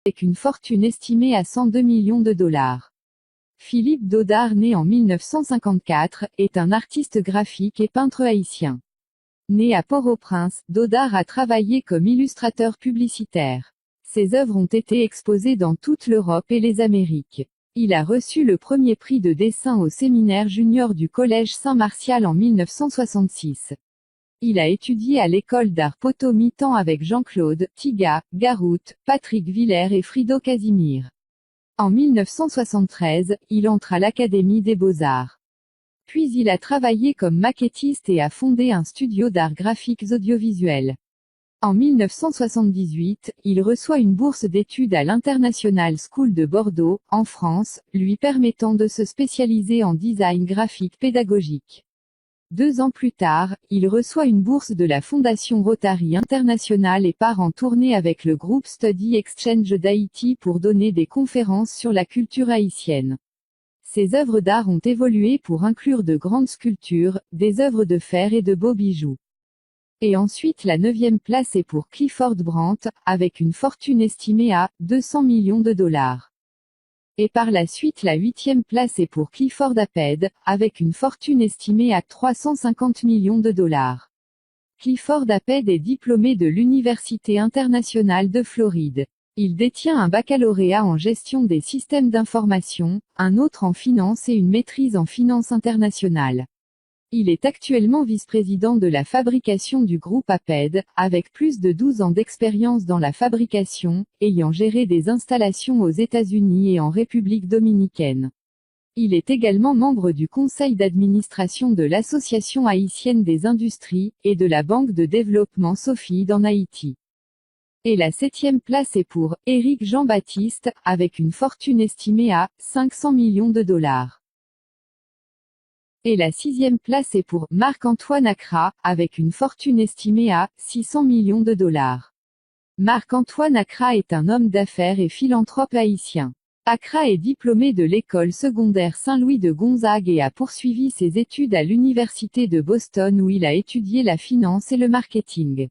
avec une fortune estimée à 102 millions de dollars. Philippe Dodard, né en 1954, est un artiste graphique et peintre haïtien. Né à Port-au-Prince, Dodard a travaillé comme illustrateur publicitaire. Ses œuvres ont été exposées dans toute l'Europe et les Amériques. Il a reçu le premier prix de dessin au séminaire junior du Collège Saint-Martial en 1966. Il a étudié à l'école d'art Poteau-Mitan avec Jean-Claude Tiga, Garout, Patrick Villers et Frido Casimir. En 1973, il entre à l'Académie des Beaux-Arts. Puis il a travaillé comme maquettiste et a fondé un studio d'art graphiques audiovisuels. En 1978, il reçoit une bourse d'études à l'International School de Bordeaux, en France, lui permettant de se spécialiser en design graphique pédagogique. 2 ans plus tard, il reçoit une bourse de la Fondation Rotary International et part en tournée avec le groupe Study Exchange d'Haïti pour donner des conférences sur la culture haïtienne. Ses œuvres d'art ont évolué pour inclure de grandes sculptures, des œuvres de fer et de beaux bijoux. Et ensuite la 9e place est pour Clifford Brandt, avec une fortune estimée à 200 millions de dollars. Et par la suite la 8e place est pour Clifford Apped, avec une fortune estimée à 350 millions de dollars. Clifford Apped est diplômé de l'Université internationale de Floride. Il détient un baccalauréat en gestion des systèmes d'information, un autre en finance et une maîtrise en finance internationale. Il est actuellement vice-président de la fabrication du groupe Apped, avec plus de 12 ans d'expérience dans la fabrication, ayant géré des installations aux États-Unis et en République dominicaine. Il est également membre du conseil d'administration de l'Association haïtienne des industries, et de la Banque de développement Sofide en Haïti. Et la 7e place est pour Éric Jean-Baptiste, avec une fortune estimée à 500 millions de dollars. Et la 6e place est pour Marc-Antoine Accra, avec une fortune estimée à 600 millions de dollars. Marc-Antoine Accra est un homme d'affaires et philanthrope haïtien. Accra est diplômé de l'école secondaire Saint-Louis de Gonzague et a poursuivi ses études à l'université de Boston où il a étudié la finance et le marketing.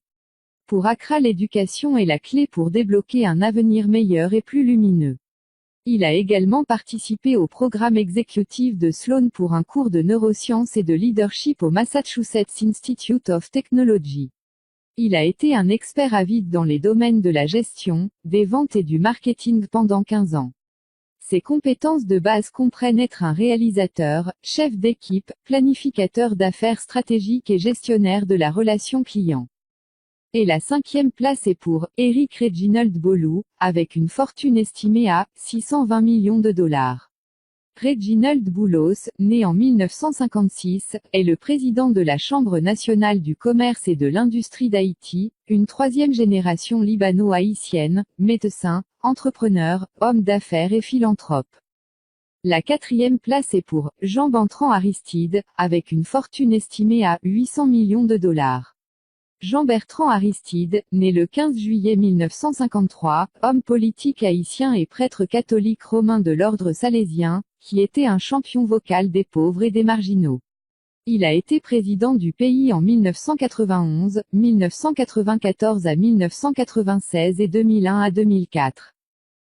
Pour Accra, l'éducation est la clé pour débloquer un avenir meilleur et plus lumineux. Il a également participé au programme exécutif de Sloan pour un cours de neurosciences et de leadership au Massachusetts Institute of Technology. Il a été un expert avide dans les domaines de la gestion, des ventes et du marketing pendant 15 ans. Ses compétences de base comprennent être un réalisateur, chef d'équipe, planificateur d'affaires stratégiques et gestionnaire de la relation client. Et la 5e place est pour Eric Reginald Bolu, avec une fortune estimée à 620 millions de dollars. Reginald Boulos, né en 1956, est le président de la Chambre nationale du commerce et de l'industrie d'Haïti, une 3e génération libano-haïtienne, médecin, entrepreneur, homme d'affaires et philanthrope. La 4e place est pour Jean Bertrand Aristide, avec une fortune estimée à 800 millions de dollars. Jean Bertrand Aristide, né le 15 juillet 1953, homme politique haïtien et prêtre catholique romain de l'ordre salésien, qui était un champion vocal des pauvres et des marginaux. Il a été président du pays en 1991, 1994 à 1996 et 2001 à 2004.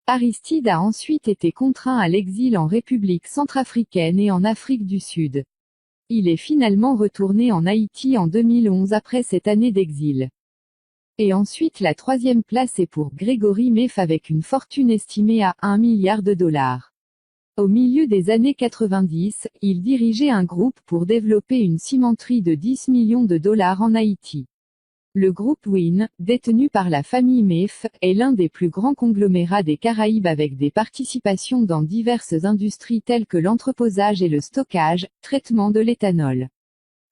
Aristide a ensuite été contraint à l'exil en République centrafricaine et en Afrique du Sud. Il est finalement retourné en Haïti en 2011 après cette année d'exil. Et ensuite la 3e place est pour Grégory Meff avec une fortune estimée à 1 milliard de dollars. Au milieu des années 90, il dirigeait un groupe pour développer une cimenterie de 10 millions de dollars en Haïti. Le groupe Win, détenu par la famille Meff, est l'un des plus grands conglomérats des Caraïbes avec des participations dans diverses industries telles que l'entreposage et le stockage, traitement de l'éthanol.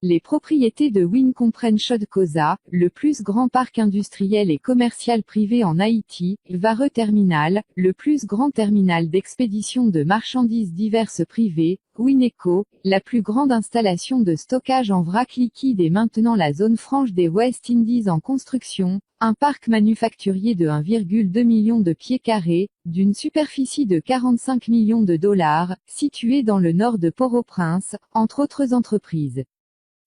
Les propriétés de Win comprennent Chodkoza, le plus grand parc industriel et commercial privé en Haïti, Vare Terminal, le plus grand terminal d'expédition de marchandises diverses privées, Wineco, la plus grande installation de stockage en vrac liquide et maintenant la zone franche des West Indies en construction, un parc manufacturier de 1,2 million de pieds carrés, d'une superficie de 45 millions de dollars, situé dans le nord de Port-au-Prince, entre autres entreprises.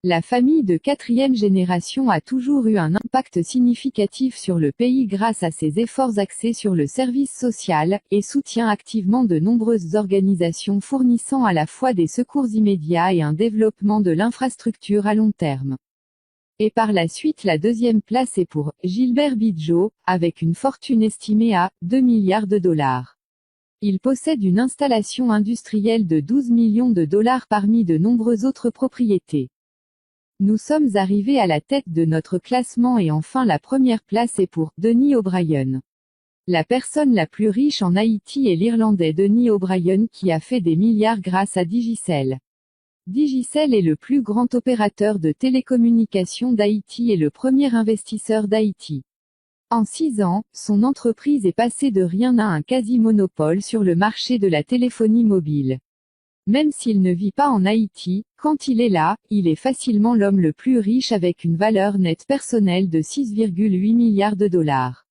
La famille de quatrième génération a toujours eu un impact significatif sur le pays grâce à ses efforts axés sur le service social, et soutient activement de nombreuses organisations fournissant à la fois des secours immédiats et un développement de l'infrastructure à long terme. Et par la suite la deuxième place est pour Gilbert Bidjo, avec une fortune estimée à 2 milliards de dollars. Il possède une installation industrielle de 12 millions de dollars parmi de nombreuses autres propriétés. Nous sommes arrivés à la tête de notre classement et enfin la première place est pour Denis O'Brien. La personne la plus riche en Haïti est l'Irlandais Denis O'Brien qui a fait des milliards grâce à Digicel. Digicel est le plus grand opérateur de télécommunications d'Haïti et le premier investisseur d'Haïti. En 6 ans, son entreprise est passée de rien à un quasi-monopole sur le marché de la téléphonie mobile. Même s'il ne vit pas en Haïti, quand il est là, il est facilement l'homme le plus riche avec une valeur nette personnelle de 6,8 milliards de dollars.